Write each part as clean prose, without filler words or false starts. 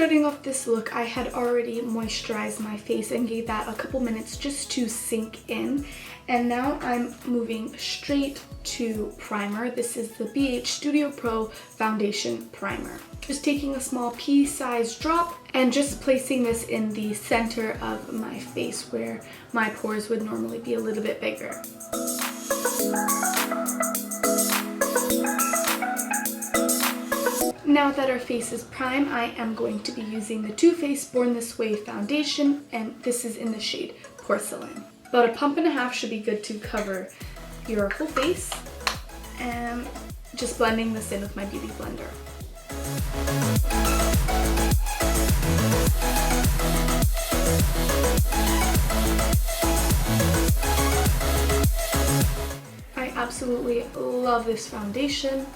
starting off this look, I had already moisturized my face and gave that a couple minutes just to sink in. And now I'm moving straight to primer. This is the BH Studio Pro Foundation Primer. Just taking a small pea-sized drop and just placing this in the center of my face where my pores would normally be a little bit bigger. Now that our face is primed, I am going to be using the Too Faced Born This Way foundation, and this is in the shade Porcelain. About a pump and a half should be good to cover your whole face, and just blending this in with my beauty blender. I absolutely love this foundation.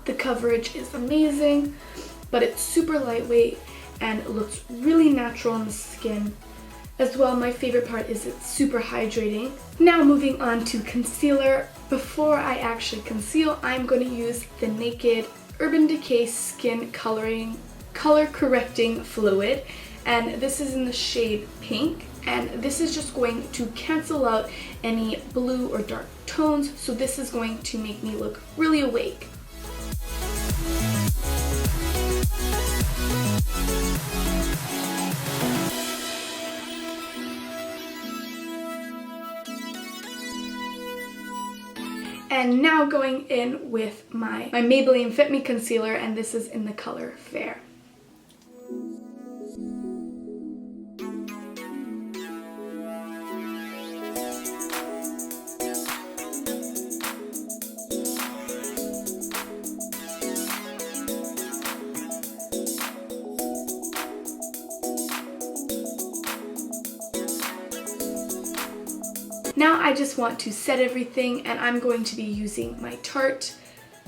The coverage is amazing, but it's super lightweight and looks really natural on the skin. As well, my favorite part is it's super hydrating. Now moving on to concealer. Before I actually conceal, I'm going to use the Naked Urban Decay Skin Color Correcting Fluid, and this is in the shade Pink, and this is just going to cancel out any blue or dark tones, so this is going to make me look really awake. And now going in with my Maybelline Fitme concealer, and this is in the color Fair. Now I just want to set everything, and I'm going to be using my Tarte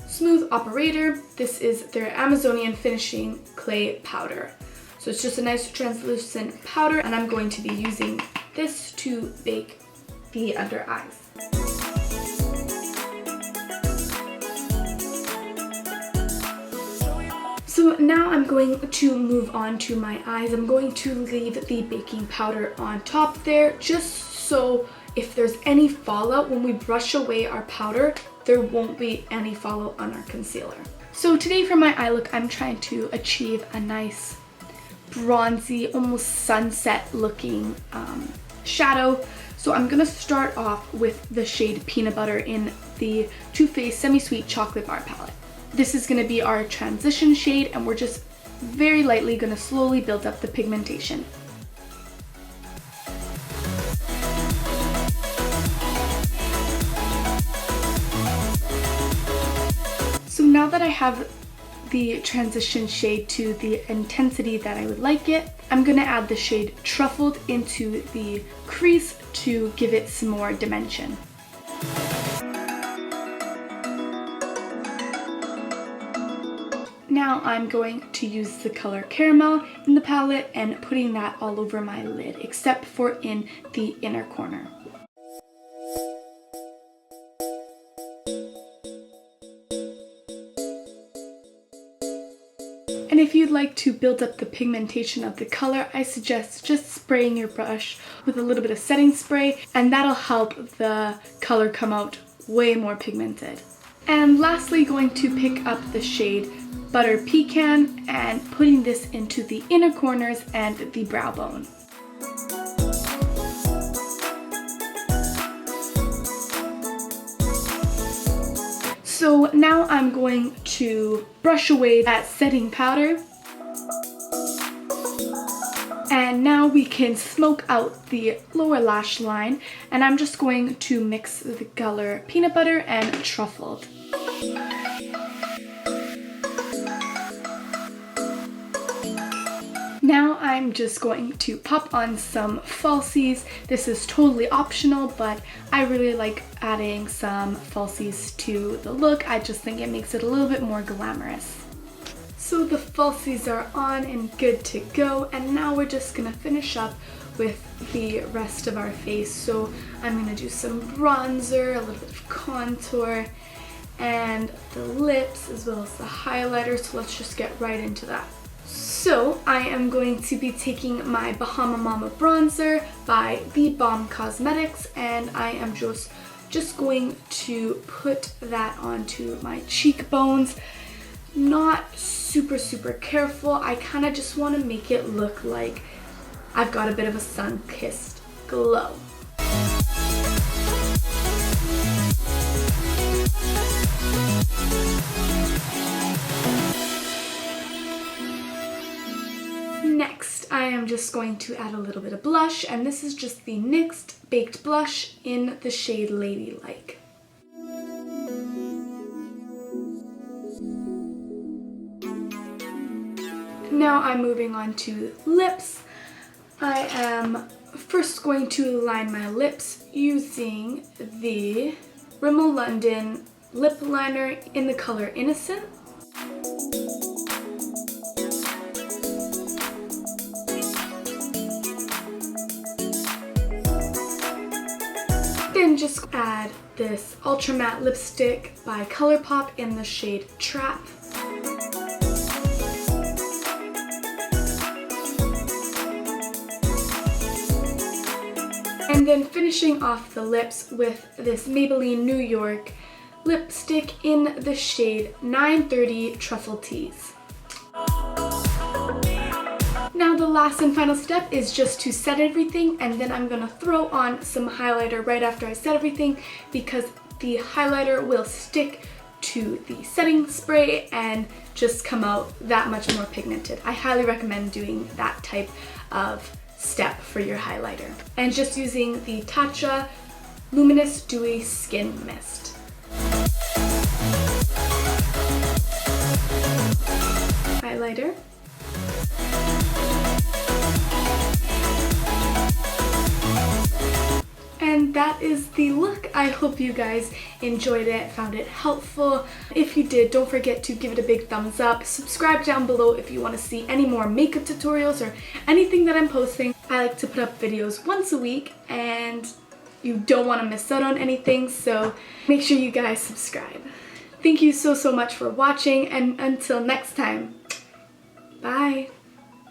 Smooth Operator. This is their Amazonian Finishing Clay Powder. So it's just a nice translucent powder, and I'm going to be using this to bake the under eyes. So now I'm going to move on to my eyes. I'm going to leave the baking powder on top there, just so if there's any fallout when we brush away our powder, there won't be any fallout on our concealer. So today for my eye look, I'm trying to achieve a nice bronzy, almost sunset looking shadow. So I'm gonna start off with the shade Peanut Butter in the Too Faced Semi-Sweet Chocolate Bar Palette. This is gonna be our transition shade, and we're just very lightly gonna slowly build up the pigmentation. So now that I have the transition shade to the intensity that I would like it, I'm going to add the shade Truffled into the crease to give it some more dimension. Now I'm going to use the color Caramel in the palette and putting that all over my lid, except for in the inner corner. And if you'd like to build up the pigmentation of the color, I suggest just spraying your brush with a little bit of setting spray, and that'll help the color come out way more pigmented. And lastly, going to pick up the shade Butter Pecan and putting this into the inner corners and the brow bone. So now I'm going to brush away that setting powder. And now we can smoke out the lower lash line, and I'm just going to mix the color Peanut Butter and Truffled. Now I'm just going to pop on some falsies. This is totally optional, but I really like adding some falsies to the look. I just think it makes it a little bit more glamorous. So the falsies are on and good to go, and now we're just gonna finish up with the rest of our face. So I'm gonna do some bronzer, a little bit of contour, and the lips as well as the highlighter. So let's just get right into that. So I am going to be taking my Bahama Mama bronzer by The Balm Cosmetics, and I am just going to put that onto my cheekbones. Not super careful. I kind of just want to make it look like I've got a bit of a sun-kissed glow. Next, I am just going to add a little bit of blush, and this is just the NYX Baked Blush in the shade Ladylike. Now I'm moving on to lips. I am first going to line my lips using the Rimmel London lip liner in the color Innocent. Then just add this Ultra Matte lipstick by ColourPop in the shade Trap. And then finishing off the lips with this Maybelline New York lipstick in the shade 930 Truffle Tease. Now the last and final step is just to set everything, and then I'm gonna throw on some highlighter right after I set everything, because the highlighter will stick to the setting spray and just come out that much more pigmented. I highly recommend doing that type of step for your highlighter. And just using the Tatcha Luminous Dewy Skin Mist. Highlighter. And that is the look. I hope you guys enjoyed it, found it helpful. If you did, don't forget to give it a big thumbs up. Subscribe down below if you want to see any more makeup tutorials or anything that I'm posting. I like to put up videos once a week, and you don't want to miss out on anything, so make sure you guys subscribe. Thank you so much for watching, and until next time, bye!